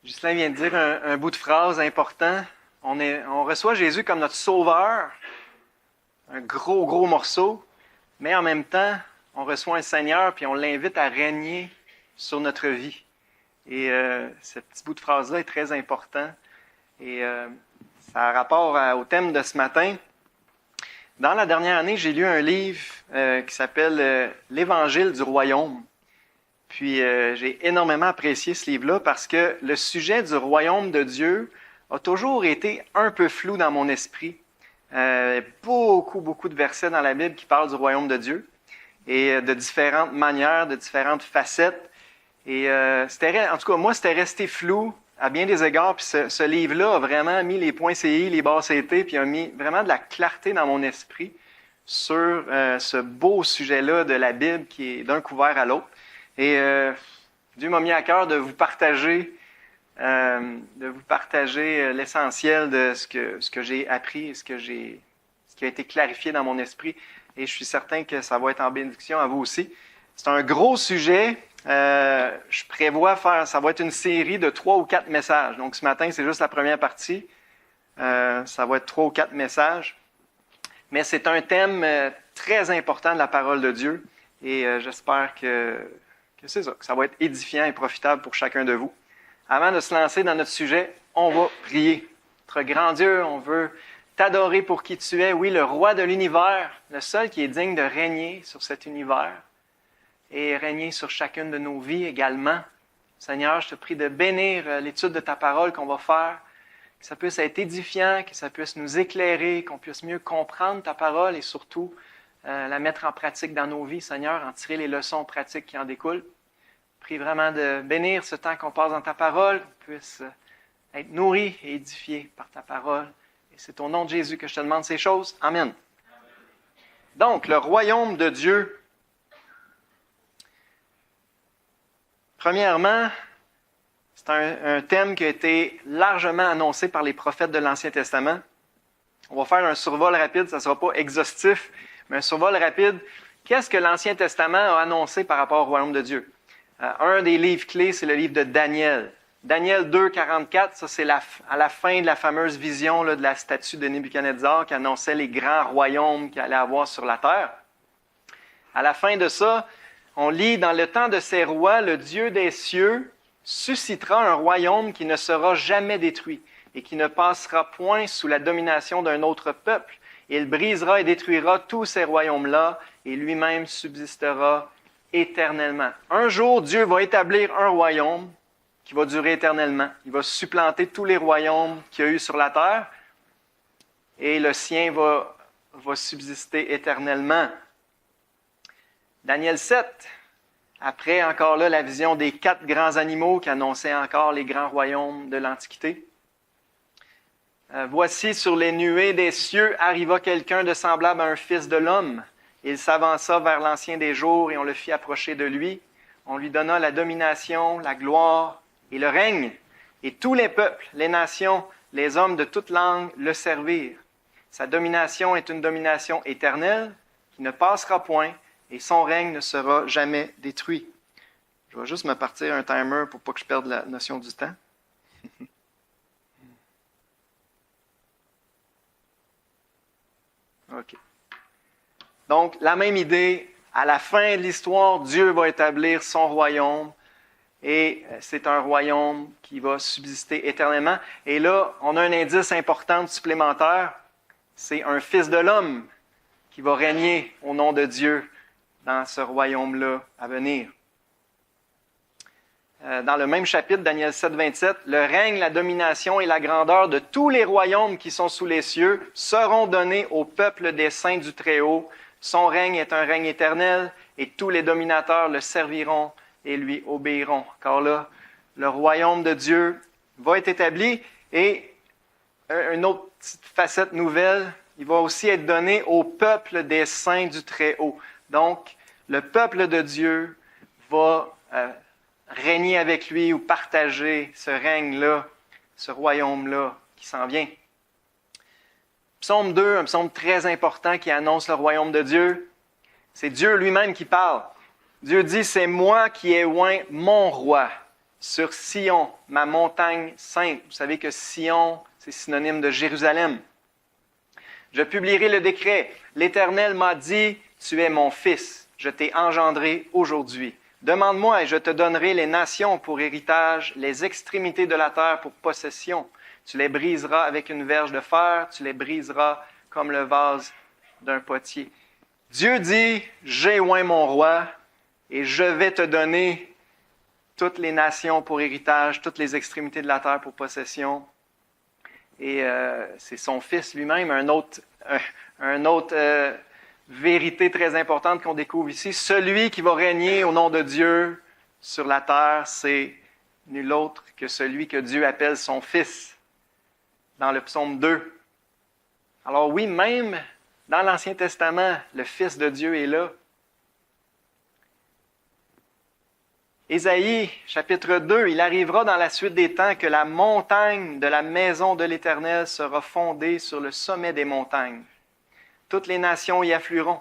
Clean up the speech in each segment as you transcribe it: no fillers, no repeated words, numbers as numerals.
Ghislain vient de dire un bout de phrase important. On reçoit Jésus comme notre sauveur, un gros morceau, mais en même temps, on reçoit un Seigneur puis on l'invite à régner sur notre vie. Et ce petit bout de phrase-là est très important. Et ça a rapport au thème de ce matin. Dans la dernière année, j'ai lu un livre qui s'appelle « L'Évangile du Royaume ». Puis j'ai énormément apprécié ce livre-là parce que le sujet du royaume de Dieu a toujours été un peu flou dans mon esprit. Beaucoup de versets dans la Bible qui parlent du royaume de Dieu et de différentes manières, de différentes facettes. Et en tout cas, moi, c'était resté flou à bien des égards. Puis ce livre-là a vraiment mis les points CI, les barres CT, puis a mis vraiment de la clarté dans mon esprit sur ce beau sujet-là de la Bible qui est d'un couvert à l'autre. Et Dieu m'a mis à cœur de vous partager l'essentiel de ce que j'ai appris, ce qui a été clarifié dans mon esprit. Et je suis certain que ça va être en bénédiction à vous aussi. C'est un gros sujet. Je prévois ça va être une série de 3 ou 4 messages. Donc ce matin, c'est juste la première partie. Ça va être 3 ou 4 messages. Mais c'est un thème très important de la parole de Dieu. Et j'espère que c'est ça, que ça va être édifiant et profitable pour chacun de vous. Avant de se lancer dans notre sujet, on va prier. Notre grand Dieu, on veut t'adorer pour qui tu es. Oui, le roi de l'univers, le seul qui est digne de régner sur cet univers et régner sur chacune de nos vies également. Seigneur, je te prie de bénir l'étude de ta parole qu'on va faire, que ça puisse être édifiant, que ça puisse nous éclairer, qu'on puisse mieux comprendre ta parole et surtout la mettre en pratique dans nos vies, Seigneur, en tirer les leçons pratiques qui en découlent. Prie vraiment de bénir ce temps qu'on passe dans ta parole, qu'on puisse être nourri et édifié par ta parole. Et c'est au nom de Jésus que je te demande ces choses. Amen. Donc, le royaume de Dieu. Premièrement, c'est un thème qui a été largement annoncé par les prophètes de l'Ancien Testament. On va faire un survol rapide, ça ne sera pas exhaustif, mais un survol rapide. Qu'est-ce que l'Ancien Testament a annoncé par rapport au royaume de Dieu? Un des livres clés, c'est le livre de Daniel. Daniel 2, 44, ça c'est à la fin de la fameuse vision là, de la statue de Nebuchadnezzar qui annonçait les grands royaumes qu'il allait avoir sur la terre. À la fin de ça, on lit « Dans le temps de ces rois, le Dieu des cieux suscitera un royaume qui ne sera jamais détruit et qui ne passera point sous la domination d'un autre peuple. Il brisera et détruira tous ces royaumes-là et lui-même subsistera éternellement. » Un jour, Dieu va établir un royaume qui va durer éternellement. Il va supplanter tous les royaumes qu'il y a eu sur la terre et le sien va subsister éternellement. Daniel 7, après encore là la vision des 4 grands animaux qui annonçaient encore les grands royaumes de l'Antiquité. Voici sur les nuées des cieux arriva quelqu'un de semblable à un fils de l'homme. Il s'avança vers l'Ancien des jours et on le fit approcher de lui. On lui donna la domination, la gloire et le règne. Et tous les peuples, les nations, les hommes de toute langue le servirent. Sa domination est une domination éternelle qui ne passera point et son règne ne sera jamais détruit. Je vais juste me partir un timer pour pas que je perde la notion du temps. OK. Donc, la même idée, à la fin de l'histoire, Dieu va établir son royaume et c'est un royaume qui va subsister éternellement. Et là, on a un indice important supplémentaire, c'est un fils de l'homme qui va régner au nom de Dieu dans ce royaume-là à venir. Dans le même chapitre, Daniel 7, 27, « Le règne, la domination et la grandeur de tous les royaumes qui sont sous les cieux seront donnés au peuple des saints du Très-Haut. Son règne est un règne éternel et tous les dominateurs le serviront et lui obéiront. » Car là, le royaume de Dieu va être établi et une autre petite facette nouvelle, il va aussi être donné au peuple des saints du Très-Haut. Donc, le peuple de Dieu va régner avec lui ou partager ce règne-là, ce royaume-là qui s'en vient. Psaume 2, un psaume très important qui annonce le royaume de Dieu. C'est Dieu lui-même qui parle. Dieu dit, « C'est moi qui ai oint mon roi, sur Sion, ma montagne sainte. Vous savez que Sion, c'est synonyme de Jérusalem. Je publierai le décret. L'Éternel m'a dit, tu es mon fils. Je t'ai engendré aujourd'hui. Demande-moi et je te donnerai les nations pour héritage, les extrémités de la terre pour possession. Tu les briseras avec une verge de fer, tu les briseras comme le vase d'un potier. Dieu dit, j'ai oint mon roi et je vais te donner toutes les nations pour héritage, toutes les extrémités de la terre pour possession. Et c'est son fils lui-même, un autre vérité très importante qu'on découvre ici. Celui qui va régner au nom de Dieu sur la terre, c'est nul autre que celui que Dieu appelle son fils, dans le psaume 2. Alors oui, même dans l'Ancien Testament, le Fils de Dieu est là. Ésaïe, chapitre 2, il arrivera dans la suite des temps que la montagne de la maison de l'Éternel sera fondée sur le sommet des montagnes. Toutes les nations y afflueront.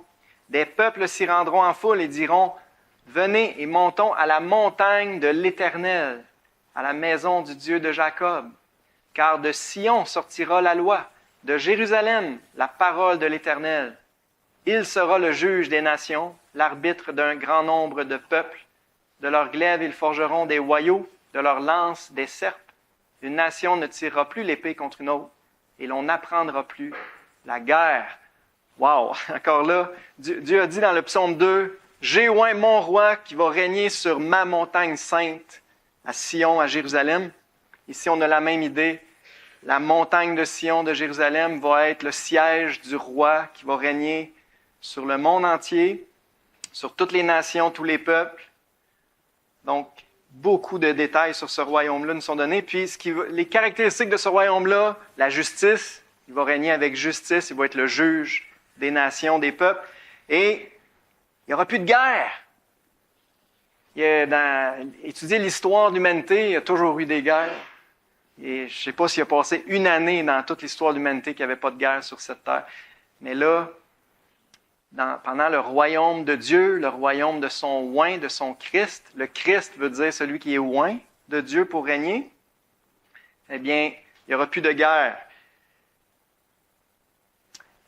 Des peuples s'y rendront en foule et diront, « Venez et montons à la montagne de l'Éternel, à la maison du Dieu de Jacob. Car de Sion sortira la loi, de Jérusalem la parole de l'Éternel. Il sera le juge des nations, l'arbitre d'un grand nombre de peuples. De leurs glaives, ils forgeront des hoyaux, de leurs lances, des serpes. Une nation ne tirera plus l'épée contre une autre, et l'on n'apprendra plus la guerre. » Wow! Encore là, Dieu a dit dans le psaume 2, « J'ai oint mon roi qui va régner sur ma montagne sainte, à Sion, à Jérusalem. » Ici, on a la même idée. La montagne de Sion, de Jérusalem, va être le siège du roi qui va régner sur le monde entier, sur toutes les nations, tous les peuples. Donc, beaucoup de détails sur ce royaume-là nous sont donnés. Puis, les caractéristiques de ce royaume-là, la justice, il va régner avec justice, il va être le juge des nations, des peuples. Et il n'y aura plus de guerre. Étudier l'histoire de l'humanité, il y a toujours eu des guerres. Et je ne sais pas s'il a passé une année dans toute l'histoire de l'humanité qu'il n'y avait pas de guerre sur cette terre. Mais là, pendant le royaume de Dieu, le royaume de son oint, de son Christ, le Christ veut dire celui qui est oint de Dieu pour régner, eh bien, il n'y aura plus de guerre.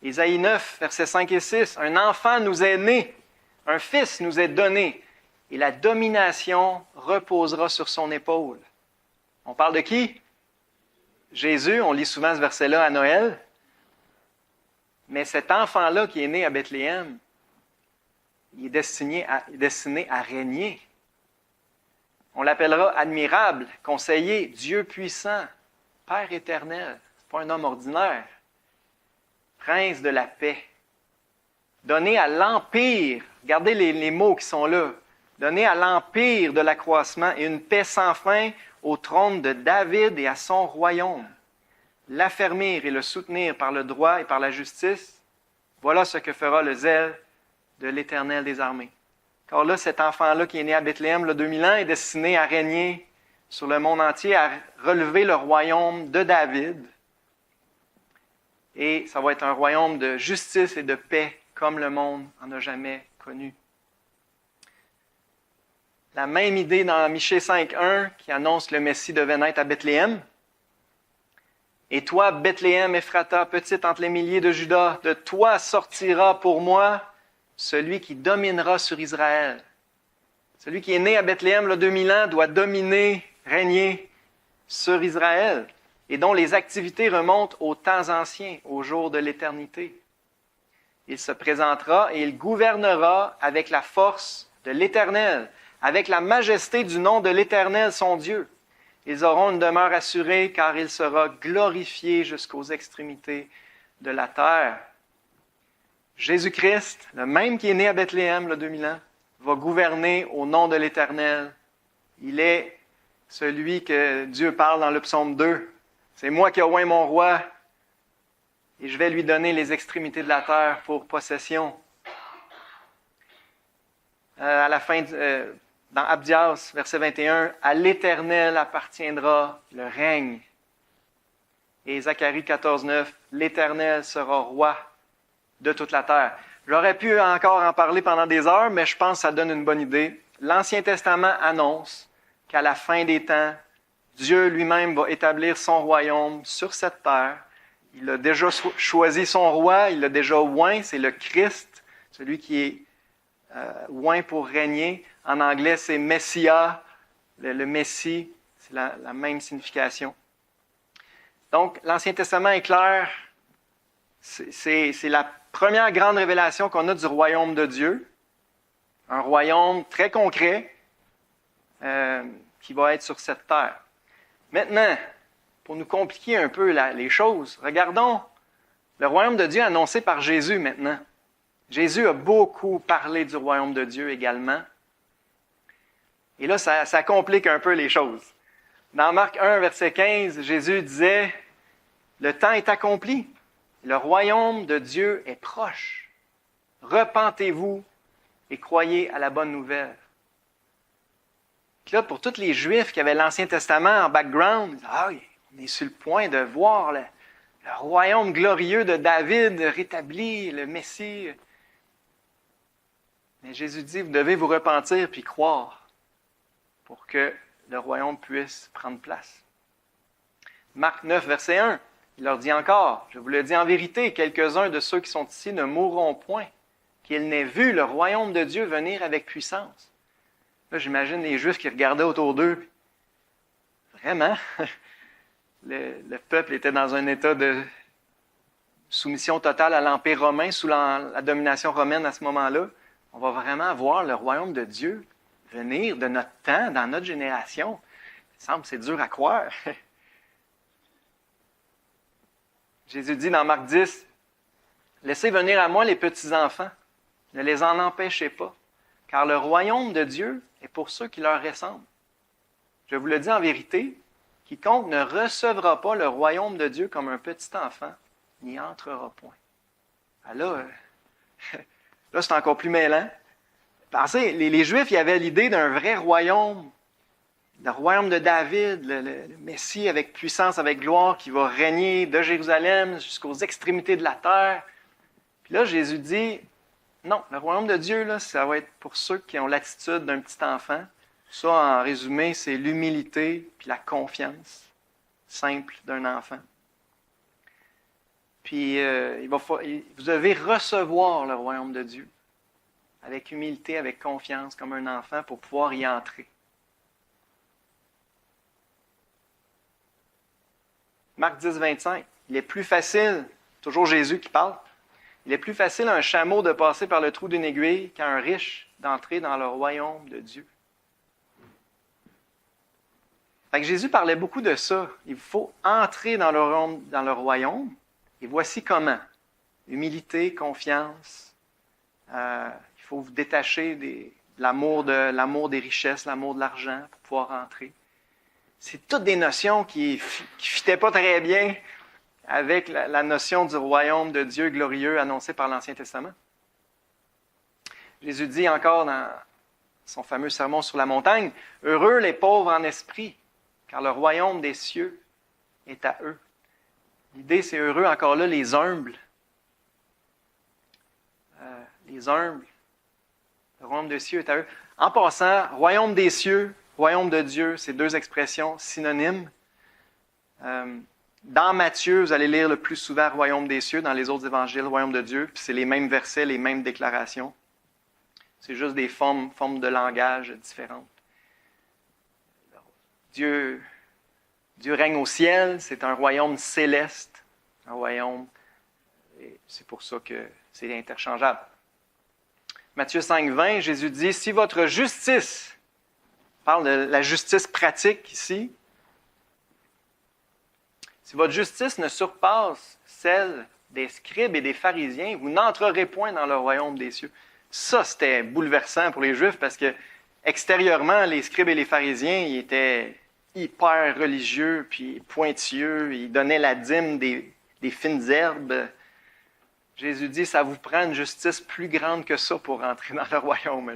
Ésaïe 9, versets 5 et 6, « Un enfant nous est né, un fils nous est donné, et la domination reposera sur son épaule. » On parle de qui? Jésus, on lit souvent ce verset-là à Noël. Mais cet enfant-là qui est né à Bethléem, il est destiné à régner. On l'appellera admirable, conseiller, Dieu puissant, Père éternel. Ce n'est pas un homme ordinaire. Prince de la paix. Donné à l'empire, regardez les mots qui sont là, donné à l'empire de l'accroissement et une paix sans fin au trône de David et à son royaume. L'affermir et le soutenir par le droit et par la justice, voilà ce que fera le zèle de l'Éternel des armées. Car là, cet enfant-là qui est né à Bethléem, il y a 2000 ans, est destiné à régner sur le monde entier, à relever le royaume de David. Et ça va être un royaume de justice et de paix, comme le monde n'en a jamais connu. La même idée dans Michée 5.1 qui annonce que le Messie devait naître à Bethléem. Et toi, Bethléem, Ephrata, petite entre les milliers de Juda, de toi sortira pour moi celui qui dominera sur Israël. Celui qui est né à Bethléem, il y a 2000 ans, doit dominer, régner sur Israël, et dont les activités remontent aux temps anciens, au jour de l'éternité. Il se présentera et il gouvernera avec la force de l'Éternel, avec la majesté du nom de l'Éternel, son Dieu. Ils auront une demeure assurée, car il sera glorifié jusqu'aux extrémités de la terre. Jésus-Christ, le même qui est né à Bethléem, il y a 2000 ans, va gouverner au nom de l'Éternel. Il est celui que Dieu parle dans le psaume 2. C'est moi qui ai oint mon roi, et je vais lui donner les extrémités de la terre pour possession. À la fin, dans Abdias, verset 21, « À l'Éternel appartiendra le règne. » Et Zacharie 14.9, « L'Éternel sera roi de toute la terre. » J'aurais pu encore en parler pendant des heures, mais je pense que ça donne une bonne idée. L'Ancien Testament annonce qu'à la fin des temps, Dieu lui-même va établir son royaume sur cette terre. Il a déjà choisi son roi, il l'a déjà oint, c'est le Christ, celui qui est oint pour régner. En anglais, c'est Messia, le Messie, c'est la même signification. Donc, l'Ancien Testament est clair, c'est la première grande révélation qu'on a du royaume de Dieu, un royaume très concret qui va être sur cette terre. Maintenant, pour nous compliquer un peu les choses, regardons le royaume de Dieu annoncé par Jésus maintenant. Jésus a beaucoup parlé du royaume de Dieu également. Et là, ça complique un peu les choses. Dans Marc 1, verset 15, Jésus disait, « Le temps est accompli. Le royaume de Dieu est proche. Repentez-vous et croyez à la bonne nouvelle. » Puis là, pour tous les Juifs qui avaient l'Ancien Testament en background, on est sur le point de voir le royaume glorieux de David rétabli, le Messie. Mais Jésus dit, vous devez vous repentir puis croire pour que le royaume puisse prendre place. Marc 9, verset 1, il leur dit encore, « Je vous le dis en vérité, quelques-uns de ceux qui sont ici ne mourront point, qu'ils n'aient vu le royaume de Dieu venir avec puissance. » Là, j'imagine les Juifs qui regardaient autour d'eux. Vraiment, le peuple était dans un état de soumission totale à l'Empire romain, sous la domination romaine à ce moment-là. On va vraiment voir le royaume de Dieu venir de notre temps, dans notre génération. Il semble que c'est dur à croire. Jésus dit dans Marc 10, « Laissez venir à moi les petits-enfants, ne les en empêchez pas, car le royaume de Dieu est pour ceux qui leur ressemblent. Je vous le dis en vérité, quiconque ne recevra pas le royaume de Dieu comme un petit enfant, n'y entrera point. » Là, c'est encore plus mêlant. Pensez, les Juifs, ils avaient l'idée d'un vrai royaume, le royaume de David, le Messie avec puissance, avec gloire, qui va régner de Jérusalem jusqu'aux extrémités de la terre. Puis là, Jésus dit, non, le royaume de Dieu, là, ça va être pour ceux qui ont l'attitude d'un petit enfant. Ça, en résumé, c'est l'humilité puis la confiance simple d'un enfant. Puis, vous devez recevoir le royaume de Dieu avec humilité, avec confiance, comme un enfant, pour pouvoir y entrer. Marc 10, 25. Il est plus facile, toujours Jésus qui parle, il est plus facile à un chameau de passer par le trou d'une aiguille qu'à un riche d'entrer dans le royaume de Dieu. Fait que Jésus parlait beaucoup de ça. Il faut entrer dans le royaume. Et voici comment. Humilité, confiance. Il faut vous détacher de l'amour des richesses, l'amour de l'argent pour pouvoir entrer. C'est toutes des notions qui ne fitaient pas très bien avec la notion du royaume de Dieu glorieux annoncé par l'Ancien Testament. Jésus dit encore dans son fameux sermon sur la montagne, « Heureux les pauvres en esprit, car le royaume des cieux est à eux. » L'idée, c'est heureux encore là, les humbles. Les humbles. Le royaume des cieux est à eux. En passant, royaume des cieux, royaume de Dieu, c'est deux expressions synonymes. Dans Matthieu, vous allez lire le plus souvent royaume des cieux, dans les autres évangiles, royaume de Dieu, puis c'est les mêmes versets, les mêmes déclarations. C'est juste des formes de langage différentes. Dieu règne au ciel, c'est un royaume céleste, un royaume, et c'est pour ça que c'est interchangeable. Matthieu 5, 20, Jésus dit, « Si votre justice, on parle de la justice pratique ici, si votre justice ne surpasse celle des scribes et des pharisiens, vous n'entrerez point dans le royaume des cieux. » Ça, c'était bouleversant pour les Juifs parce que extérieurement, les scribes et les pharisiens, ils étaient hyper religieux puis pointilleux. Ils donnaient la dîme des fines herbes. Jésus dit, ça vous prend une justice plus grande que ça pour entrer dans le royaume.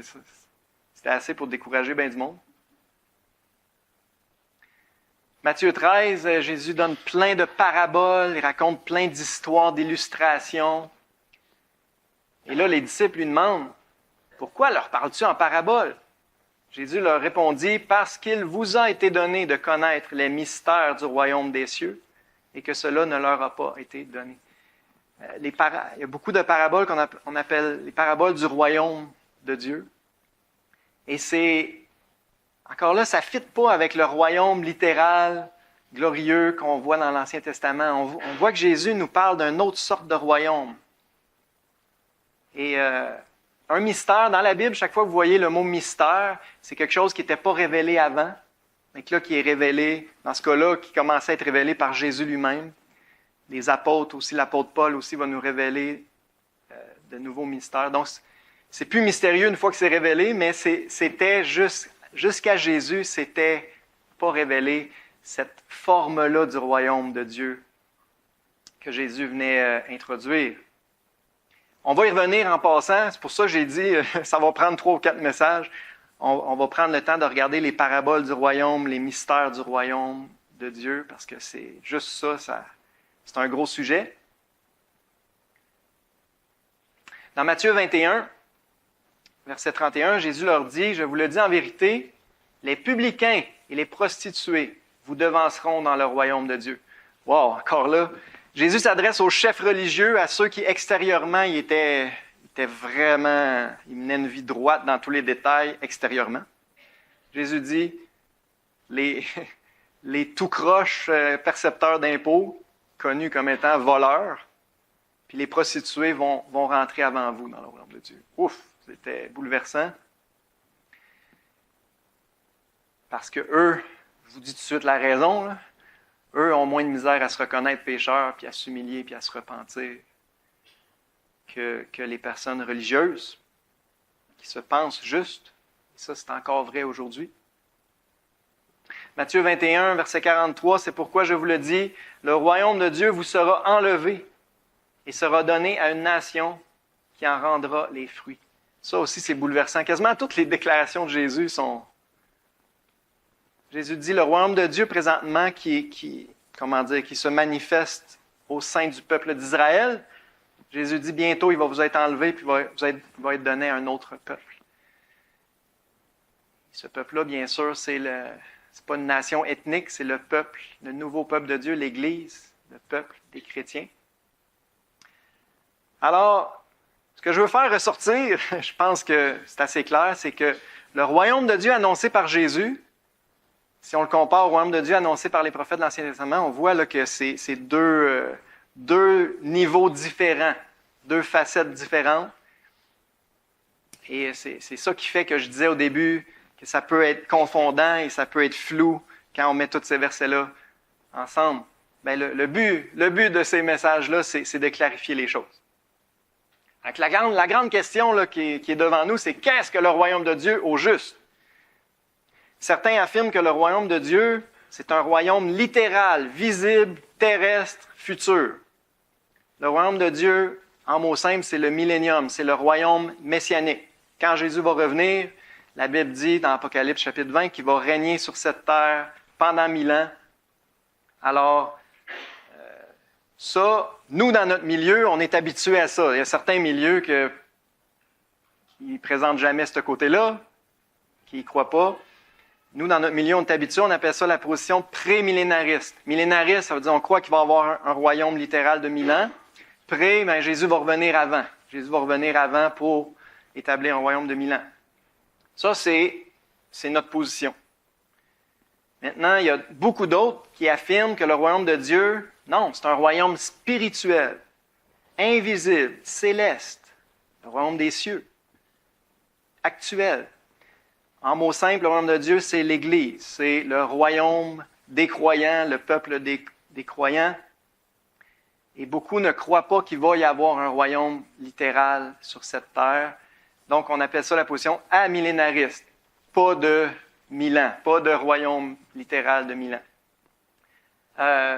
C'était assez pour décourager bien du monde. Matthieu 13, Jésus donne plein de paraboles, il raconte plein d'histoires, d'illustrations. Et là, les disciples lui demandent, « Pourquoi leur parles-tu en paraboles? » Jésus leur répondit, « Parce qu'il vous a été donné de connaître les mystères du royaume des cieux, et que cela ne leur a pas été donné. » Il y a beaucoup de paraboles qu'on appelle les paraboles du royaume de Dieu. Et encore là, ça ne fit pas avec le royaume littéral, glorieux qu'on voit dans l'Ancien Testament. On voit que Jésus nous parle d'une autre sorte de royaume. Et un mystère, dans la Bible, chaque fois que vous voyez le mot mystère, c'est quelque chose qui n'était pas révélé avant, mais que là, qui est révélé, dans ce cas-là, qui commençait à être révélé par Jésus lui-même. Les apôtres aussi, l'apôtre Paul aussi va nous révéler de nouveaux mystères. Donc, c'est plus mystérieux une fois que c'est révélé, mais c'était jusqu'à Jésus, c'était pas révélé cette forme-là du royaume de Dieu que Jésus venait introduire. On va y revenir en passant, c'est pour ça que j'ai dit, ça va prendre 3 ou 4 messages. On va prendre le temps de regarder les paraboles du royaume, les mystères du royaume de Dieu, parce que c'est juste ça c'est un gros sujet. Dans Matthieu 21, verset 31, Jésus leur dit, « Je vous le dis en vérité, les publicains et les prostituées vous devanceront dans le royaume de Dieu. » Wow, encore là, Jésus s'adresse aux chefs religieux, à ceux qui extérieurement, ils menaient une vie droite dans tous les détails extérieurement. Jésus dit, les tout-croches percepteurs d'impôts, connus comme étant voleurs, puis les prostituées vont rentrer avant vous dans le royaume de Dieu. Ouf, c'était bouleversant. Parce que eux, je vous dis tout de suite la raison, là, eux ont moins de misère à se reconnaître pécheurs, puis à s'humilier, puis à se repentir que les personnes religieuses qui se pensent justes. Et ça, c'est encore vrai aujourd'hui. Matthieu 21, verset 43, c'est pourquoi je vous le dis, le royaume de Dieu vous sera enlevé et sera donné à une nation qui en rendra les fruits. Ça aussi, c'est bouleversant. Quasiment toutes les déclarations de Jésus sont... Jésus dit, le royaume de Dieu présentement qui se manifeste au sein du peuple d'Israël, Jésus dit, bientôt, il va vous être enlevé puis il va être donné à un autre peuple. Ce peuple-là, bien sûr, c'est pas une nation ethnique, c'est le peuple, le nouveau peuple de Dieu, l'Église, le peuple des chrétiens. Alors, ce que je veux faire ressortir, je pense que c'est assez clair, c'est que le royaume de Dieu annoncé par Jésus, si on le compare au royaume de Dieu annoncé par les prophètes de l'Ancien Testament, on voit là, que c'est deux niveaux différents, 2 facettes différentes. Et c'est ça qui fait que je disais au début que ça peut être confondant et ça peut être flou quand on met tous ces versets-là ensemble. Bien, le but de ces messages-là, c'est de clarifier les choses. Donc, la grande question là, qui est devant nous, c'est qu'est-ce que le royaume de Dieu au juste? Certains affirment que le royaume de Dieu, c'est un royaume littéral, visible, terrestre, futur. Le royaume de Dieu, en mots simples, c'est le millénium, c'est le royaume messianique. Quand Jésus va revenir, la Bible dit dans Apocalypse chapitre 20 qu'il va régner sur cette terre pendant 1000 ans. Alors, ça, nous, dans notre milieu, on est habitués à ça. Il y a certains milieux qui ne présentent jamais ce côté-là, qui n'y croient pas. Nous, dans notre milieu, on est habitués, on appelle ça la position pré-millénariste. Millénariste, ça veut dire on croit qu'il va y avoir un royaume littéral de 1000 ans. Pré, bien, Jésus va revenir avant. Jésus va revenir avant pour établir un royaume de 1000 ans. Ça, c'est notre position. Maintenant, il y a beaucoup d'autres qui affirment que le royaume de Dieu, non, c'est un royaume spirituel, invisible, céleste, le royaume des cieux, actuel. En mots simples, le royaume de Dieu, c'est l'Église, c'est le royaume des croyants, le peuple des croyants. Et beaucoup ne croient pas qu'il va y avoir un royaume littéral sur cette terre. Donc, on appelle ça la position amillénariste. Pas de 1000 ans, pas de royaume littéral de 1000 ans.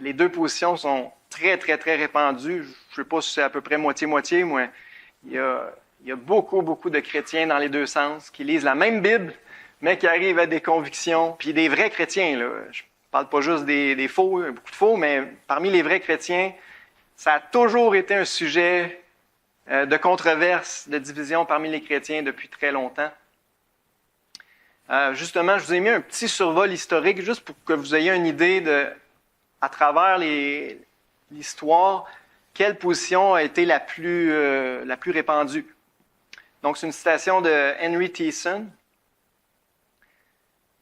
Les 2 positions sont très, très, très répandues. Je ne sais pas si c'est à peu près moitié-moitié, mais il y a beaucoup, beaucoup de chrétiens dans les 2 sens qui lisent la même Bible, mais qui arrivent à des convictions. Puis des vrais chrétiens, là. Je ne parle pas juste des faux, beaucoup de faux, mais parmi les vrais chrétiens, ça a toujours été un sujet de controverse, de division parmi les chrétiens depuis très longtemps. Justement, je vous ai mis un petit survol historique juste pour que vous ayez une idée de, à travers l'histoire, quelle position a été la plus répandue. Donc, c'est une citation de Henry Thiessen.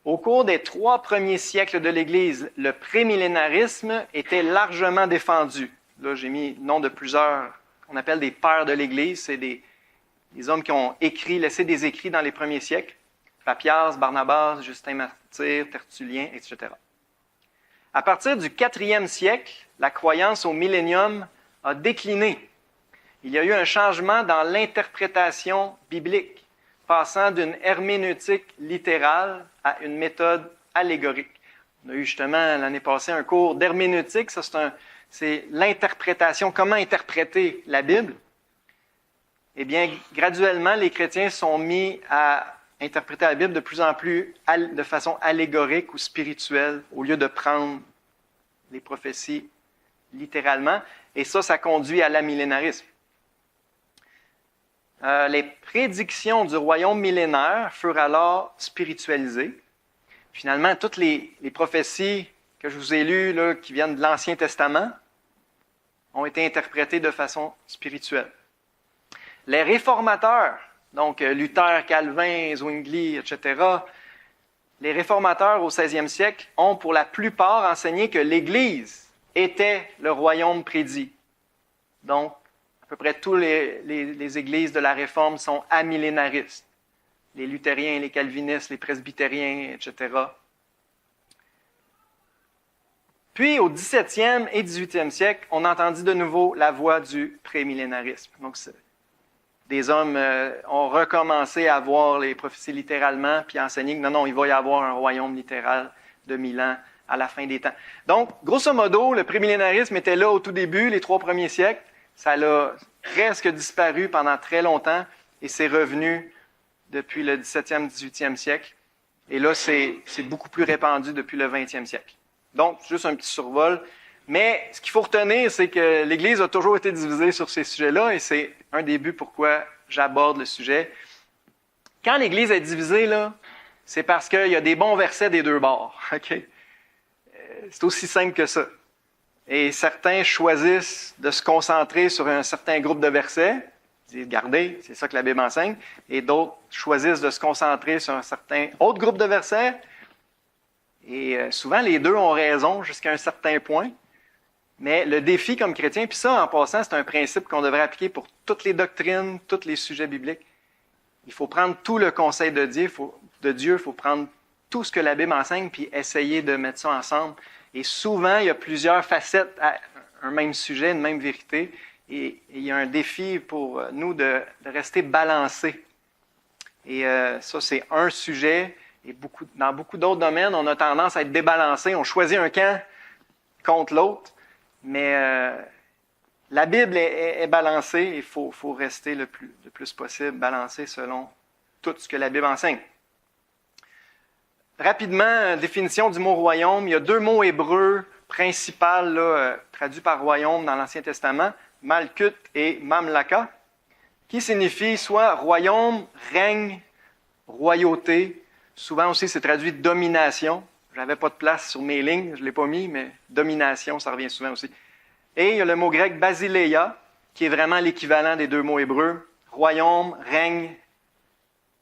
Au cours des 3 premiers siècles de l'Église, le prémillénarisme était largement défendu. Là, j'ai mis le nom de plusieurs qu'on appelle des pères de l'Église. C'est des hommes qui ont laissé des écrits dans les premiers siècles. Papias, Barnabas, Justin Martyr, Tertullien, etc. À partir du 4e siècle, la croyance au millénium a décliné. Il y a eu un changement dans l'interprétation biblique, passant d'une herméneutique littérale à une méthode allégorique. On a eu justement l'année passée un cours d'herméneutique, ça c'est l'interprétation, comment interpréter la Bible. Eh bien, graduellement, les chrétiens sont mis à interpréter la Bible de plus en plus de façon allégorique ou spirituelle, au lieu de prendre les prophéties littéralement. Et ça conduit à l'amillénarisme. Les prédictions du royaume millénaire furent alors spiritualisées. Finalement, toutes les prophéties que je vous ai lues, là, qui viennent de l'Ancien Testament, ont été interprétées de façon spirituelle. Les réformateurs, donc Luther, Calvin, Zwingli, etc., les réformateurs au 16e siècle ont pour la plupart enseigné que l'Église était le royaume prédit. Donc, à peu près toutes les églises de la Réforme sont amillénaristes. Les luthériens, les calvinistes, les presbytériens, etc. Puis, au 17e et 18e siècle, on entendit de nouveau la voix du prémillénarisme. Donc, des hommes ont recommencé à voir les prophéties littéralement, puis à enseigner que non, il va y avoir un royaume littéral de 1000 ans à la fin des temps. Donc, grosso modo, le prémillénarisme était là au tout début, les 3 premiers siècles. Ça a presque disparu pendant très longtemps et c'est revenu depuis le 17e, 18e siècle. Et là, c'est beaucoup plus répandu depuis le 20e siècle. Donc, juste un petit survol. Mais ce qu'il faut retenir, c'est que l'Église a toujours été divisée sur ces sujets-là et c'est un des buts pourquoi j'aborde le sujet. Quand l'Église est divisée, là, c'est parce qu'il y a des bons versets des deux bords. Okay? C'est aussi simple que ça. Et certains choisissent de se concentrer sur un certain groupe de versets, regardez, c'est ça que la Bible enseigne, et d'autres choisissent de se concentrer sur un certain autre groupe de versets. Et souvent, les deux ont raison jusqu'à un certain point. Mais le défi comme chrétien, puis ça, en passant, c'est un principe qu'on devrait appliquer pour toutes les doctrines, tous les sujets bibliques. Il faut prendre tout le conseil de Dieu, il faut prendre tout ce que la Bible enseigne, puis essayer de mettre ça ensemble. Et souvent, il y a plusieurs facettes à un même sujet, une même vérité. Et il y a un défi pour nous de rester balancés. Et ça, c'est un sujet. Et dans beaucoup d'autres domaines, on a tendance à être débalancé. On choisit un camp contre l'autre. Mais la Bible est balancée. Il faut rester le plus possible balancé selon tout ce que la Bible enseigne. Rapidement, définition du mot royaume. Il y a 2 mots hébreux principaux traduits par royaume dans l'Ancien Testament, Malkut et Mamlaka, qui signifient soit royaume, règne, royauté. Souvent aussi, c'est traduit domination. Je n'avais pas de place sur mes lignes, je ne l'ai pas mis, mais domination, ça revient souvent aussi. Et il y a le mot grec basileia, qui est vraiment l'équivalent des 2 mots hébreux, royaume, règne,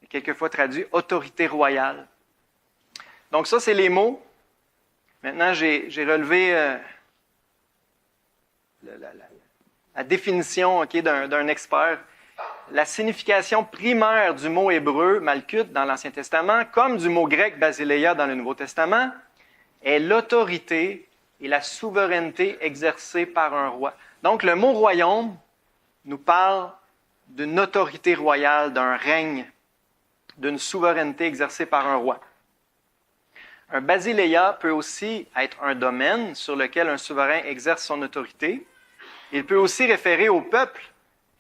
et quelquefois traduit autorité royale. Donc ça, c'est les mots. Maintenant, j'ai relevé la définition d'un expert. La signification primaire du mot hébreu, Malkut, dans l'Ancien Testament, comme du mot grec basileia dans le Nouveau Testament, est l'autorité et la souveraineté exercée par un roi. Donc, le mot royaume nous parle d'une autorité royale, d'un règne, d'une souveraineté exercée par un roi. Un basileia peut aussi être un domaine sur lequel un souverain exerce son autorité. Il peut aussi référer au peuple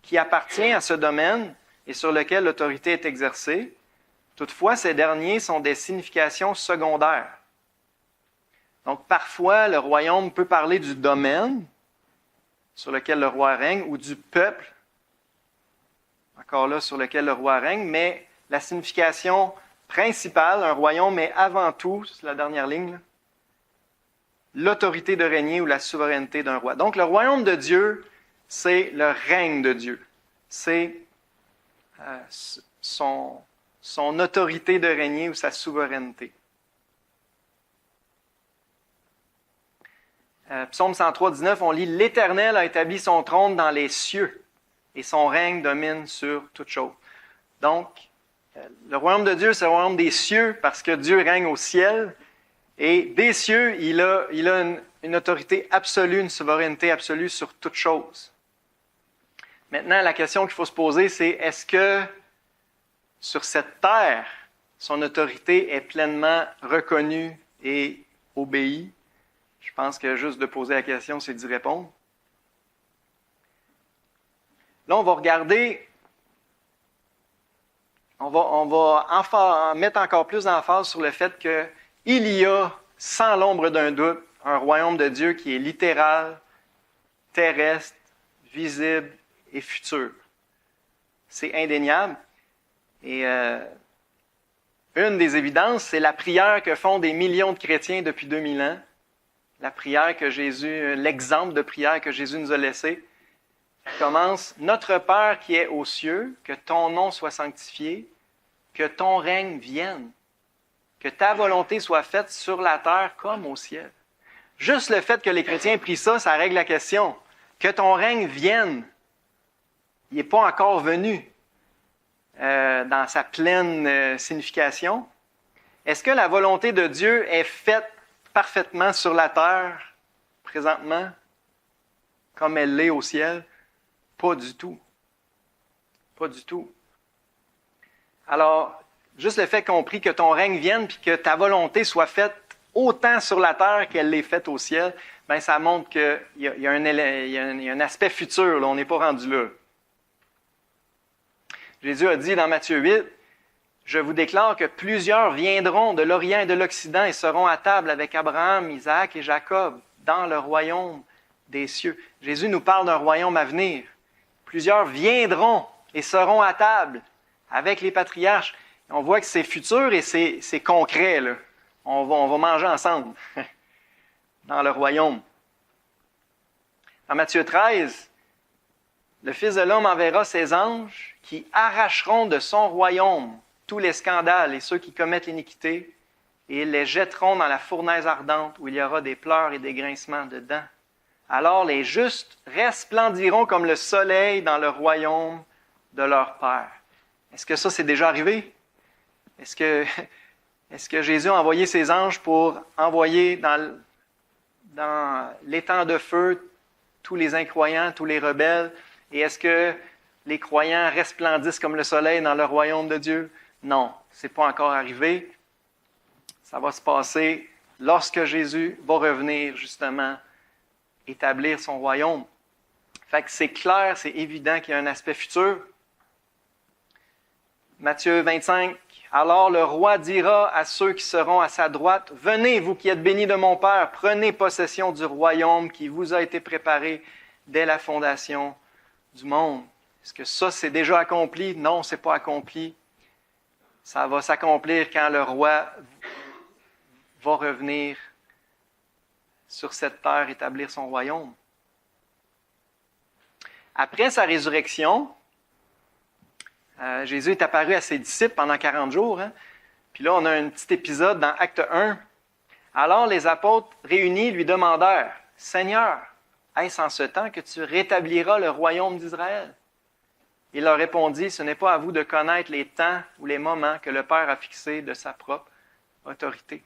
qui appartient à ce domaine et sur lequel l'autorité est exercée. Toutefois, ces derniers sont des significations secondaires. Donc, parfois, le royaume peut parler du domaine sur lequel le roi règne ou du peuple, encore là, sur lequel le roi règne, mais la signification principal, un royaume, mais avant tout, c'est la dernière ligne, là, l'autorité de régner ou la souveraineté d'un roi. Donc, le royaume de Dieu, c'est le règne de Dieu. C'est son autorité de régner ou sa souveraineté. Psaume 103, 19, on lit « L'Éternel a établi son trône dans les cieux, et son règne domine sur toute chose. » Donc, le royaume de Dieu, c'est le royaume des cieux, parce que Dieu règne au ciel, et des cieux, il a une autorité absolue, une souveraineté absolue sur toute chose. Maintenant, la question qu'il faut se poser, c'est est-ce que sur cette terre, son autorité est pleinement reconnue et obéie? Je pense que juste de poser la question, c'est d'y répondre. Là, on va regarder, on va mettre encore plus d'emphase sur le fait qu'il y a, sans l'ombre d'un doute, un royaume de Dieu qui est littéral, terrestre, visible et futur. C'est indéniable. Et une des évidences, c'est la prière que font des millions de chrétiens depuis 2000 ans. La prière que Jésus, l'exemple de prière que Jésus nous a laissé, commence « Notre Père qui est aux cieux, que ton nom soit sanctifié, que ton règne vienne, que ta volonté soit faite sur la terre comme au ciel. » Juste le fait que les chrétiens prient ça, ça règle la question. Que ton règne vienne. Il n'est pas encore venu dans sa pleine signification. Est-ce que la volonté de Dieu est faite parfaitement sur la terre, présentement, comme elle l'est au ciel? Pas du tout. Pas du tout. Alors, juste le fait qu'on prie que ton règne vienne puis que ta volonté soit faite autant sur la terre qu'elle l'est faite au ciel, bien, ça montre qu'il y a un aspect futur, là, on n'est pas rendu là. Jésus a dit dans Matthieu 8, « Je vous déclare que plusieurs viendront de l'Orient et de l'Occident et seront à table avec Abraham, Isaac et Jacob dans le royaume des cieux. » Jésus nous parle d'un royaume à venir. Plusieurs viendront et seront à table avec les patriarches. On voit que c'est futur et c'est concret, là. On va manger ensemble dans le royaume. Dans Matthieu 13, le Fils de l'homme enverra ses anges qui arracheront de son royaume tous les scandales et ceux qui commettent l'iniquité et ils les jetteront dans la fournaise ardente où il y aura des pleurs et des grincements de dents. Alors les justes resplendiront comme le soleil dans le royaume de leur Père. Est-ce que ça, c'est déjà arrivé? Est-ce que Jésus a envoyé ses anges pour envoyer dans l'étang de feu tous les incroyants, tous les rebelles? Et est-ce que les croyants resplendissent comme le soleil dans le royaume de Dieu? Non, ce n'est pas encore arrivé. Ça va se passer lorsque Jésus va revenir, justement, établir son royaume. Fait que c'est clair, c'est évident qu'il y a un aspect futur. Matthieu 25, « Alors le roi dira à ceux qui seront à sa droite, « Venez, vous qui êtes bénis de mon Père, prenez possession du royaume qui vous a été préparé dès la fondation du monde. » Est-ce que ça, c'est déjà accompli? Non, ce n'est pas accompli. Ça va s'accomplir quand le roi va revenir sur cette terre, établir son royaume. Après sa résurrection, Jésus est apparu à ses disciples pendant 40 jours. Hein? Puis là, on a un petit épisode dans Acte 1. Alors les apôtres réunis lui demandèrent, « Seigneur, est-ce en ce temps que tu rétabliras le royaume d'Israël? » Il leur répondit, « Ce n'est pas à vous de connaître les temps ou les moments que le Père a fixés de sa propre autorité. »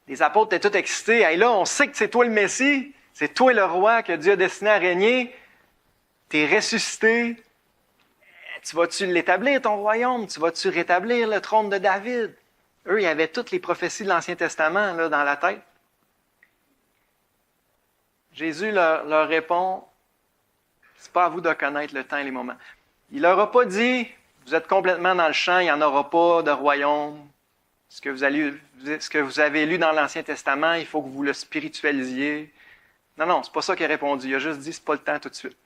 Les apôtres étaient tous excités. « Hey, là, on sait que c'est toi le Messie, c'est toi le roi que Dieu a destiné à régner. Tu es ressuscité. Tu vas-tu l'établir, ton royaume? Tu vas-tu rétablir le trône de David? » Eux, ils avaient toutes les prophéties de l'Ancien Testament là, dans la tête. Jésus leur répond, « C'est pas à vous de connaître le temps et les moments. » Il leur a pas dit, vous êtes complètement dans le champ, il n'y en aura pas de royaume. Ce que vous avez lu dans l'Ancien Testament, il faut que vous le spiritualisiez. Non, c'est pas ça qu'il a répondu. Il a juste dit, c'est pas le temps tout de suite.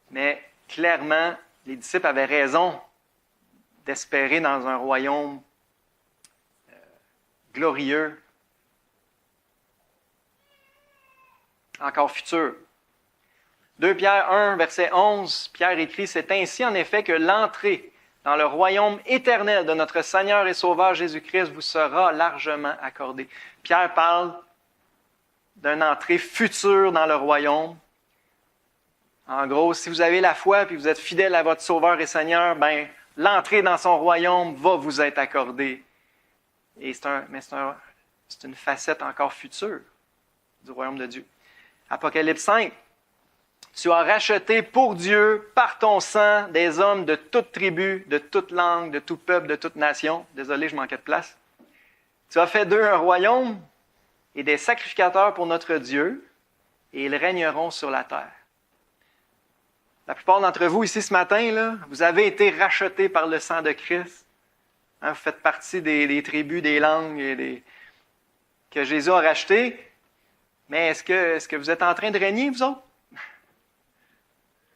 Mais clairement, les disciples avaient raison d'espérer dans un royaume glorieux, encore futur. 2 Pierre 1, verset 11, Pierre écrit, « C'est ainsi en effet que l'entrée dans le royaume éternel de notre Seigneur et Sauveur Jésus-Christ vous sera largement accordée. » Pierre parle d'une entrée future dans le royaume. En gros, si vous avez la foi et vous êtes fidèle à votre Sauveur et Seigneur, ben, l'entrée dans son royaume va vous être accordée. Et c'est une facette encore future du royaume de Dieu. Apocalypse 5. Tu as racheté pour Dieu, par ton sang, des hommes de toute tribu, de toute langue, de tout peuple, de toute nation. Désolé, je manquais de place. Tu as fait d'eux un royaume et des sacrificateurs pour notre Dieu, et ils régneront sur la terre. La plupart d'entre vous ici ce matin, là, vous avez été rachetés par le sang de Christ. Hein, vous faites partie des tribus, des langues que Jésus a rachetées. Mais est-ce que vous êtes en train de régner, vous autres?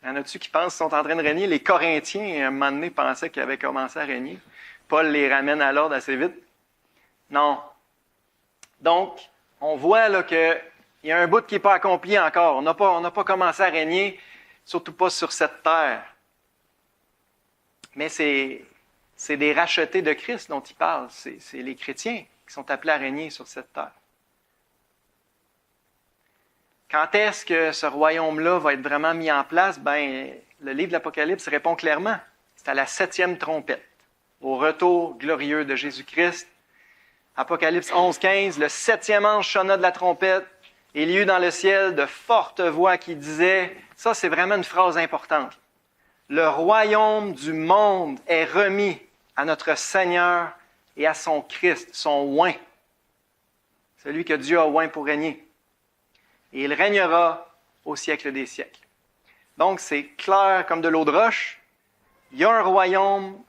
Il y en a-tu qui pensent qu'ils sont en train de régner? Les Corinthiens, à un moment donné, pensaient qu'ils avaient commencé à régner. Paul les ramène à l'ordre assez vite. Non. Donc, on voit là qu'il y a un bout qui n'est pas accompli encore. On n'a pas commencé à régner, surtout pas sur cette terre. Mais c'est des rachetés de Christ dont il parle. C'est les chrétiens qui sont appelés à régner sur cette terre. Quand est-ce que ce royaume-là va être vraiment mis en place? Ben, le livre de l'Apocalypse répond clairement. C'est à la 7e trompette, au retour glorieux de Jésus-Christ. Apocalypse 11, 15, le 7e ange sonna de la trompette, et il y eut dans le ciel de fortes voix qui disaient, ça c'est vraiment une phrase importante, le royaume du monde est remis à notre Seigneur et à son Christ, son oint, celui que Dieu a oint pour régner. Et il régnera au siècle des siècles. Donc, c'est clair comme de l'eau de roche. Il y a un royaume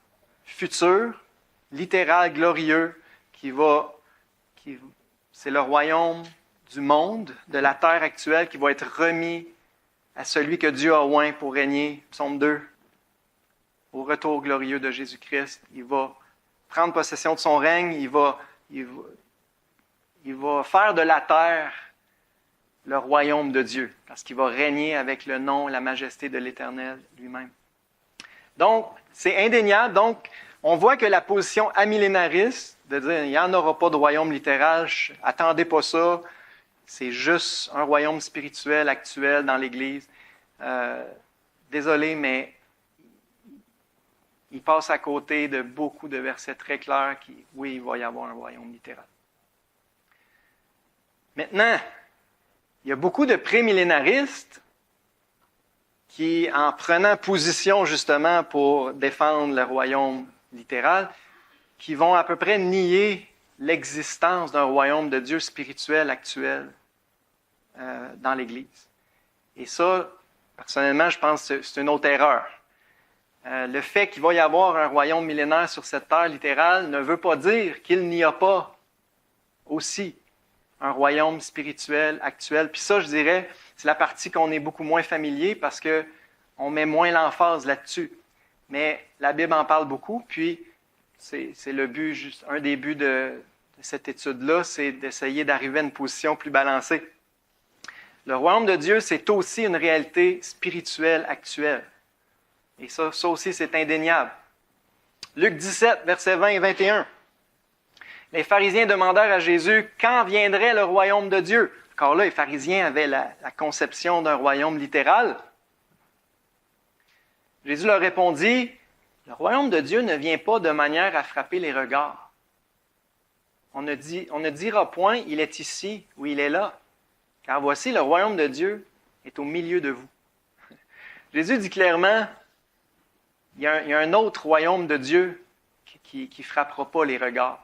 futur, littéral, glorieux, c'est le royaume du monde, de la terre actuelle, qui va être remis à celui que Dieu a oint pour régner. Psaume 2. Au retour glorieux de Jésus-Christ, il va prendre possession de son règne, il va faire de la terre le royaume de Dieu, parce qu'il va régner avec le nom, la majesté de l'Éternel lui-même. Donc, c'est indéniable. Donc, on voit que la position amillénariste, de dire il n'y en aura pas de royaume littéral, attendez pas ça, c'est juste un royaume spirituel actuel dans l'Église. Désolé, mais il passe à côté de beaucoup de versets très clairs qui, oui, il va y avoir un royaume littéral. Maintenant, il y a beaucoup de prémillénaristes qui, en prenant position justement pour défendre le royaume littéral, qui vont à peu près nier l'existence d'un royaume de Dieu spirituel actuel dans l'Église. Et ça, personnellement, je pense que c'est une autre erreur. Le fait qu'il va y avoir un royaume millénaire sur cette terre littérale ne veut pas dire qu'il n'y a pas aussi un royaume spirituel actuel. Puis ça, je dirais, c'est la partie qu'on est beaucoup moins familier parce qu'on met moins l'emphase là-dessus. Mais la Bible en parle beaucoup, puis c'est le but, un des buts de cette étude-là, c'est d'essayer d'arriver à une position plus balancée. Le royaume de Dieu, c'est aussi une réalité spirituelle actuelle. Et ça aussi, c'est indéniable. Luc 17, versets 20 et 21. Les pharisiens demandèrent à Jésus quand viendrait le royaume de Dieu. Encore là, les pharisiens avaient la conception d'un royaume littéral. Jésus leur répondit, le royaume de Dieu ne vient pas de manière à frapper les regards. On ne dira point, il est ici ou il est là. Car voici, le royaume de Dieu est au milieu de vous. Jésus dit clairement, il y a un autre royaume de Dieu qui ne frappera pas les regards.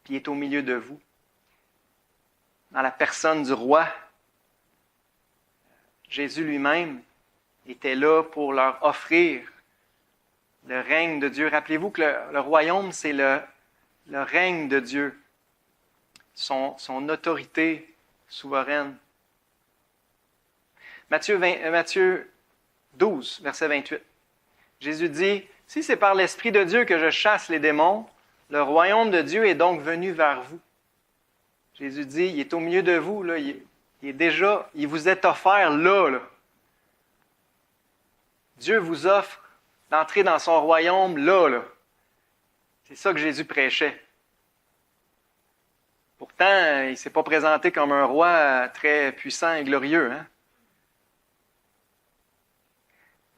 Puis il est au milieu de vous. Dans la personne du roi, Jésus lui-même était là pour leur offrir le règne de Dieu. Rappelez-vous que le royaume, c'est le règne de Dieu, son autorité souveraine. Matthieu 12, verset 28. Jésus dit, « Si c'est par l'Esprit de Dieu que je chasse les démons, le royaume de Dieu est donc venu vers vous. Jésus dit, il est au milieu de vous, là, il vous est offert là. Dieu vous offre d'entrer dans son royaume là. C'est ça que Jésus prêchait. Pourtant, il ne s'est pas présenté comme un roi très puissant et glorieux. Hein?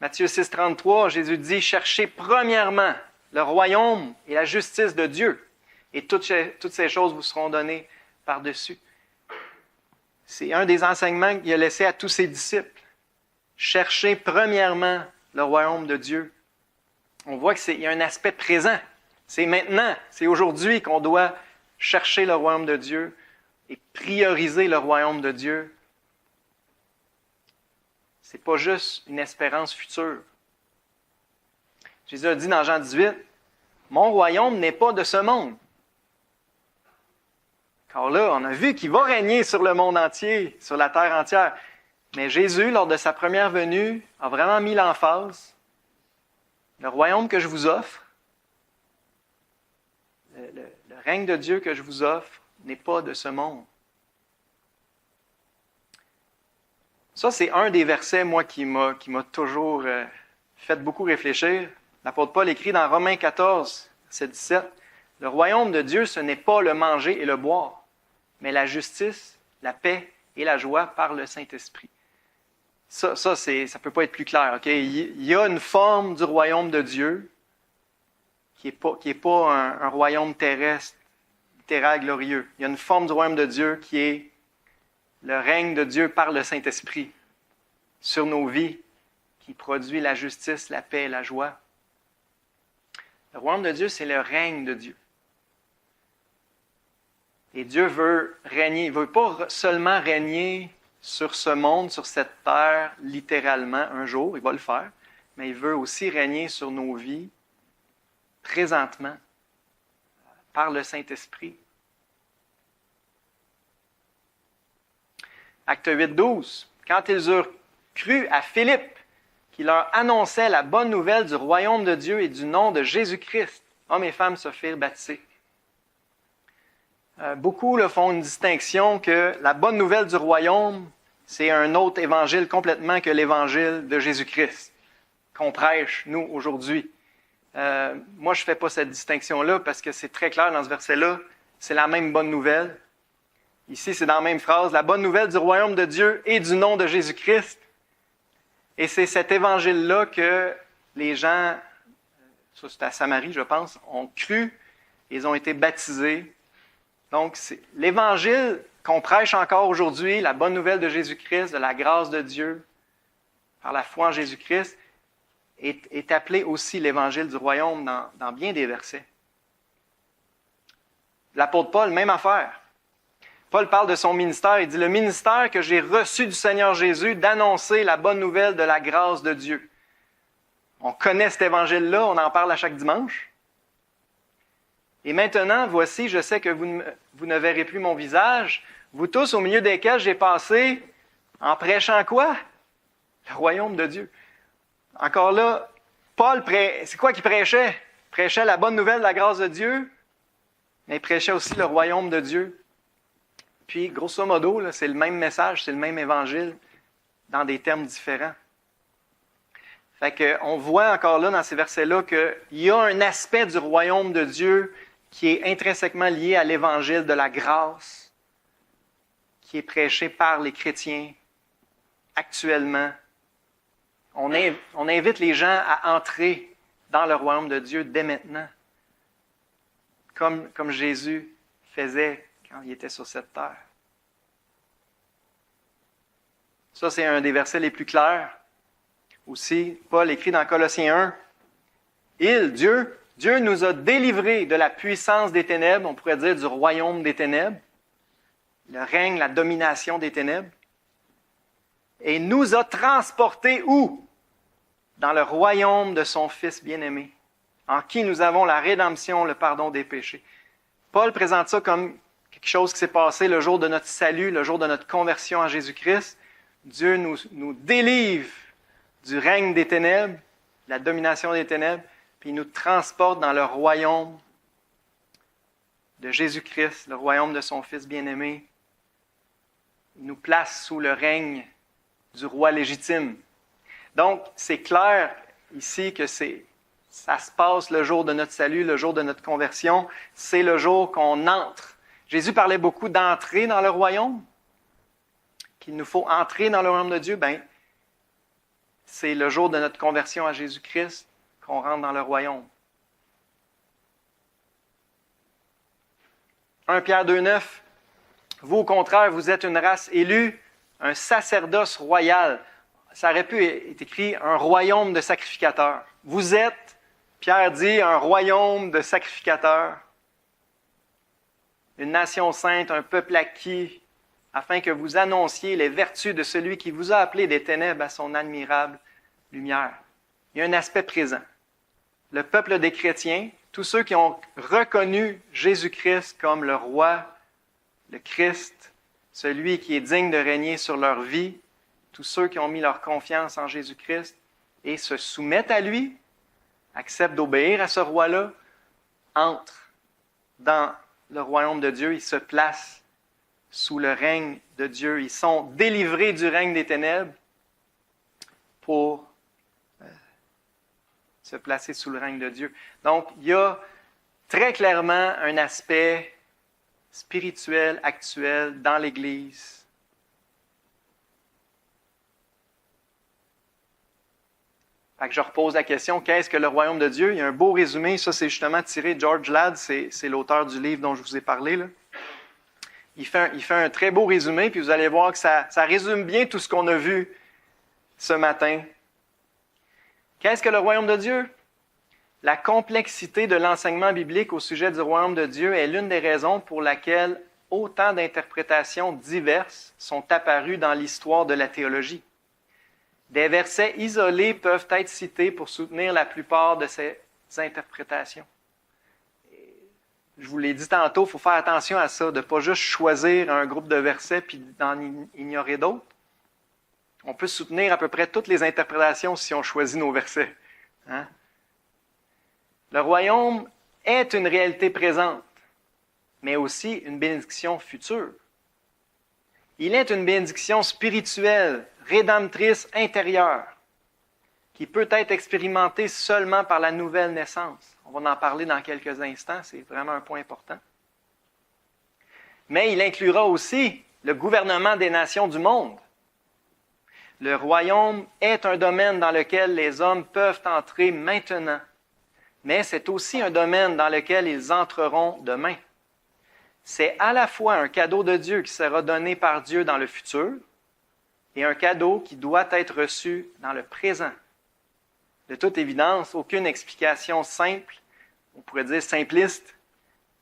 Matthieu 6, 33, Jésus dit, « Cherchez premièrement le royaume et la justice de Dieu, et toutes ces choses vous seront données par-dessus. » C'est un des enseignements qu'il a laissé à tous ses disciples. Cherchez premièrement le royaume de Dieu. On voit qu'il y a un aspect présent. C'est maintenant, c'est aujourd'hui qu'on doit chercher le royaume de Dieu et prioriser le royaume de Dieu. Ce n'est pas juste une espérance future. Jésus a dit dans Jean 18, « Mon royaume n'est pas de ce monde. » Car là, on a vu qu'il va régner sur le monde entier, sur la terre entière. Mais Jésus, lors de sa première venue, a vraiment mis l'emphase. Le royaume que je vous offre, le règne de Dieu que je vous offre, n'est pas de ce monde. Ça, c'est un des versets, moi, qui m'a toujours fait beaucoup réfléchir. L'apôtre Paul écrit dans Romains 14, verset 17, « Le royaume de Dieu, ce n'est pas le manger et le boire, mais la justice, la paix et la joie par le Saint-Esprit. » Ça ne peut pas être plus clair. Okay? Il y a une forme du royaume de Dieu qui est pas un royaume terrestre, littéral, glorieux. Il y a une forme du royaume de Dieu qui est le règne de Dieu par le Saint-Esprit sur nos vies, qui produit la justice, la paix et la joie. Le royaume de Dieu, c'est le règne de Dieu. Et Dieu veut régner. Il ne veut pas seulement régner sur ce monde, sur cette terre, littéralement, un jour, il va le faire, mais il veut aussi régner sur nos vies, présentement, par le Saint-Esprit. Acte 8, 12. Quand ils eurent cru à Philippe, qui leur annonçait la bonne nouvelle du royaume de Dieu et du nom de Jésus-Christ, hommes et femmes se firent baptiser. Beaucoup font une distinction que la bonne nouvelle du royaume, c'est un autre évangile complètement que l'évangile de Jésus-Christ, qu'on prêche, nous, aujourd'hui. Moi, je ne fais pas cette distinction-là parce que c'est très clair dans ce verset-là, c'est la même bonne nouvelle. Ici, c'est dans la même phrase, la bonne nouvelle du royaume de Dieu et du nom de Jésus-Christ. Et c'est cet évangile-là que les gens, ça c'est à Samarie, je pense, ont cru, ils ont été baptisés. Donc, c'est l'évangile qu'on prêche encore aujourd'hui, la bonne nouvelle de Jésus-Christ, de la grâce de Dieu, par la foi en Jésus-Christ, est appelé aussi l'évangile du royaume dans bien des versets. L'apôtre Paul, même affaire. Paul parle de son ministère, il dit « Le ministère que j'ai reçu du Seigneur Jésus d'annoncer la bonne nouvelle de la grâce de Dieu. » On connaît cet évangile-là, on en parle à chaque dimanche. Et maintenant, voici, je sais que vous ne verrez plus mon visage, vous tous au milieu desquels j'ai passé en prêchant quoi? Le royaume de Dieu. Encore là, Paul, c'est quoi qu'il prêchait? Il prêchait la bonne nouvelle de la grâce de Dieu, mais il prêchait aussi le royaume de Dieu. Puis, grosso modo, là, c'est le même message, c'est le même évangile, dans des termes différents. Fait qu'on voit encore là, dans ces versets-là, qu'il y a un aspect du royaume de Dieu qui est intrinsèquement lié à l'évangile de la grâce, qui est prêché par les chrétiens actuellement. On invite les gens à entrer dans le royaume de Dieu dès maintenant, comme Jésus faisait quand il était sur cette terre. Ça, c'est un des versets les plus clairs. Aussi, Paul écrit dans Colossiens 1, Dieu nous a délivrés de la puissance des ténèbres, on pourrait dire du royaume des ténèbres, le règne, la domination des ténèbres, et nous a transportés où? Dans le royaume de son Fils bien-aimé, en qui nous avons la rédemption, le pardon des péchés. Paul présente ça comme quelque chose qui s'est passé le jour de notre salut, le jour de notre conversion à Jésus-Christ. Dieu nous délivre du règne des ténèbres, de la domination des ténèbres, puis il nous transporte dans le royaume de Jésus-Christ, le royaume de son Fils bien-aimé. Il nous place sous le règne du roi légitime. Donc, c'est clair ici que ça se passe le jour de notre salut, le jour de notre conversion. C'est le jour qu'on entre. Jésus parlait beaucoup d'entrer dans le royaume, qu'il nous faut entrer dans le royaume de Dieu. Bien, c'est le jour de notre conversion à Jésus-Christ qu'on rentre dans le royaume. 1 Pierre 2,9, vous, au contraire, vous êtes une race élue, un sacerdoce royal. Ça aurait pu être écrit un royaume de sacrificateurs. Vous êtes, Pierre dit, un royaume de sacrificateurs. Une nation sainte, un peuple acquis, afin que vous annonciez les vertus de celui qui vous a appelé des ténèbres à son admirable lumière. Il y a un aspect présent. Le peuple des chrétiens, tous ceux qui ont reconnu Jésus-Christ comme le roi, le Christ, celui qui est digne de régner sur leur vie, tous ceux qui ont mis leur confiance en Jésus-Christ et se soumettent à lui, acceptent d'obéir à ce roi-là, entrent dans le royaume de Dieu, ils se placent sous le règne de Dieu. Ils sont délivrés du règne des ténèbres pour se placer sous le règne de Dieu. Donc, il y a très clairement un aspect spirituel, actuel dans l'Église. Fait que je repose la question, qu'est-ce que le royaume de Dieu? Il y a un beau résumé, ça c'est justement tiré de George Ladd, c'est l'auteur du livre dont je vous ai parlé, là. Il fait un très beau résumé, puis vous allez voir que ça résume bien tout ce qu'on a vu ce matin. Qu'est-ce que le royaume de Dieu? La complexité de l'enseignement biblique au sujet du royaume de Dieu est l'une des raisons pour laquelle autant d'interprétations diverses sont apparues dans l'histoire de la théologie. Des versets isolés peuvent être cités pour soutenir la plupart de ces interprétations. Je vous l'ai dit tantôt, il faut faire attention à ça, de ne pas juste choisir un groupe de versets puis d'en ignorer d'autres. On peut soutenir à peu près toutes les interprétations si on choisit nos versets. Hein? Le royaume est une réalité présente, mais aussi une bénédiction future. Il est une bénédiction spirituelle, rédemptrice intérieure, qui peut être expérimentée seulement par la nouvelle naissance. On va en parler dans quelques instants, c'est vraiment un point important. Mais il inclura aussi le gouvernement des nations du monde. Le royaume est un domaine dans lequel les hommes peuvent entrer maintenant, mais c'est aussi un domaine dans lequel ils entreront demain. C'est à la fois un cadeau de Dieu qui sera donné par Dieu dans le futur et un cadeau qui doit être reçu dans le présent. De toute évidence, aucune explication simple, on pourrait dire simpliste,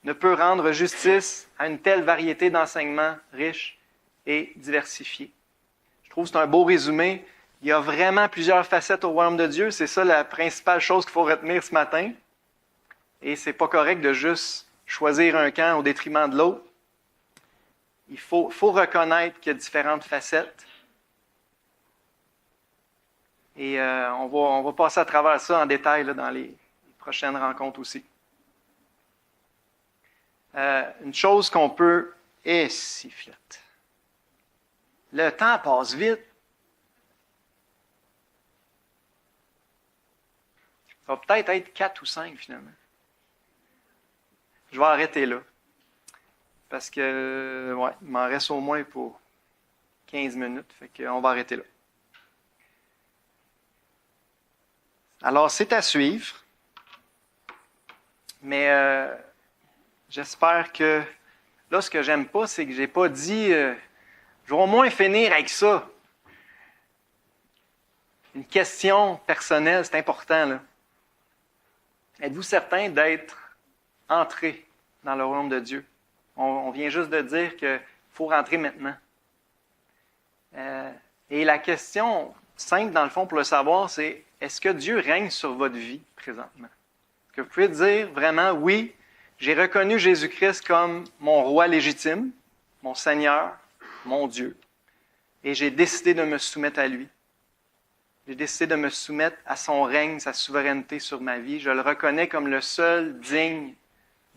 ne peut rendre justice à une telle variété d'enseignements riches et diversifiés. Je trouve que c'est un beau résumé. Il y a vraiment plusieurs facettes au royaume de Dieu. C'est ça la principale chose qu'il faut retenir ce matin. Et c'est pas correct de juste choisir un camp au détriment de l'autre. Il faut reconnaître qu'il y a différentes facettes. Et on va passer à travers ça en détail là, dans les prochaines rencontres aussi. Une chose qu'on peut... sifflote. Le temps passe vite. Ça va peut-être être 4 ou 5 finalement. Je vais arrêter là. Parce que, ouais, il m'en reste au moins pour 15 minutes. Fait qu'on va arrêter là. Alors, c'est à suivre. Mais j'espère que... Là, ce que j'aime pas, c'est que j'ai pas dit... je vais au moins finir avec ça. Une question personnelle, c'est important, là. Êtes-vous certain d'être entré dans le royaume de Dieu? On vient juste de dire qu'il faut rentrer maintenant. Et la question simple, dans le fond, pour le savoir, c'est est-ce que Dieu règne sur votre vie présentement? Est-ce que vous pouvez dire vraiment, oui, j'ai reconnu Jésus-Christ comme mon roi légitime, mon Seigneur, mon Dieu, et j'ai décidé de me soumettre à lui. J'ai décidé de me soumettre à son règne, sa souveraineté sur ma vie. Je le reconnais comme le seul digne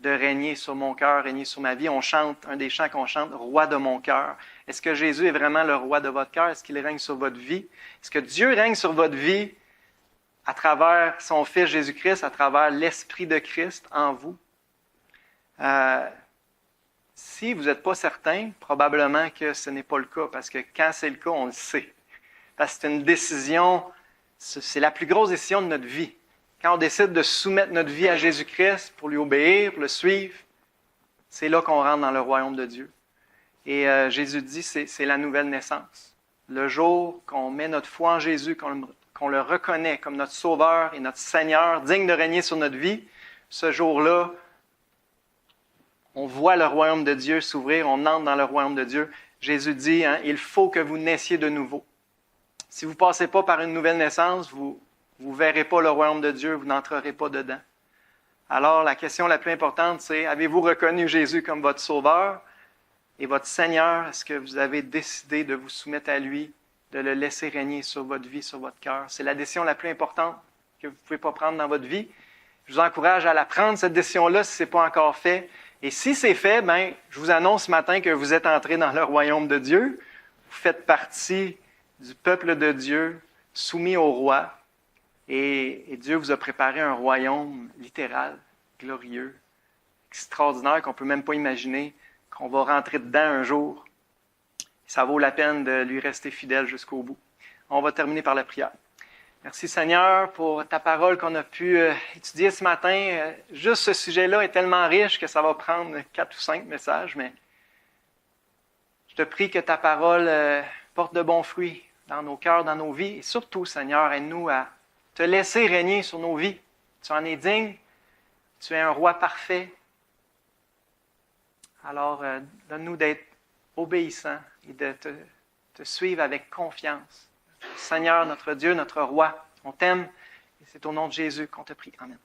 de régner sur mon cœur, régner sur ma vie. On chante, un des chants qu'on chante, « Roi de mon cœur ». Est-ce que Jésus est vraiment le roi de votre cœur? Est-ce qu'il règne sur votre vie? Est-ce que Dieu règne sur votre vie à travers son Fils Jésus-Christ, à travers l'Esprit de Christ en vous? Si vous n'êtes pas certain, probablement que ce n'est pas le cas, parce que quand c'est le cas, on le sait. Parce que c'est une décision, c'est la plus grosse décision de notre vie. Quand on décide de soumettre notre vie à Jésus-Christ pour lui obéir, pour le suivre, c'est là qu'on rentre dans le royaume de Dieu. Et Jésus dit, c'est la nouvelle naissance. Le jour qu'on met notre foi en Jésus, qu'on le reconnaît comme notre Sauveur et notre Seigneur, digne de régner sur notre vie, ce jour-là, on voit le royaume de Dieu s'ouvrir, on entre dans le royaume de Dieu. Jésus dit, il faut que vous naissiez de nouveau. Si vous ne passez pas par une nouvelle naissance, vous ne verrez pas le royaume de Dieu, vous n'entrerez pas dedans. Alors, la question la plus importante, c'est, avez-vous reconnu Jésus comme votre Sauveur et votre Seigneur? Est-ce que vous avez décidé de vous soumettre à lui, de le laisser régner sur votre vie, sur votre cœur? C'est la décision la plus importante que vous ne pouvez pas prendre dans votre vie. Je vous encourage à la prendre, cette décision-là, si ce n'est pas encore fait. Et si c'est fait, je vous annonce ce matin que vous êtes entrés dans le royaume de Dieu. Vous faites partie du peuple de Dieu, soumis au roi. Et Dieu vous a préparé un royaume littéral, glorieux, extraordinaire, qu'on ne peut même pas imaginer, qu'on va rentrer dedans un jour. Ça vaut la peine de lui rester fidèle jusqu'au bout. On va terminer par la prière. Merci Seigneur pour ta parole qu'on a pu étudier ce matin. Juste ce sujet-là est tellement riche que ça va prendre 4 ou 5 messages, mais je te prie que ta parole porte de bons fruits dans nos cœurs, dans nos vies. Et surtout, Seigneur, aide-nous à te laisser régner sur nos vies. Tu en es digne, tu es un roi parfait. Alors, donne-nous d'être obéissants et de te suivre avec confiance. Seigneur, notre Dieu, notre roi, on t'aime et c'est au nom de Jésus qu'on te prie. Amen.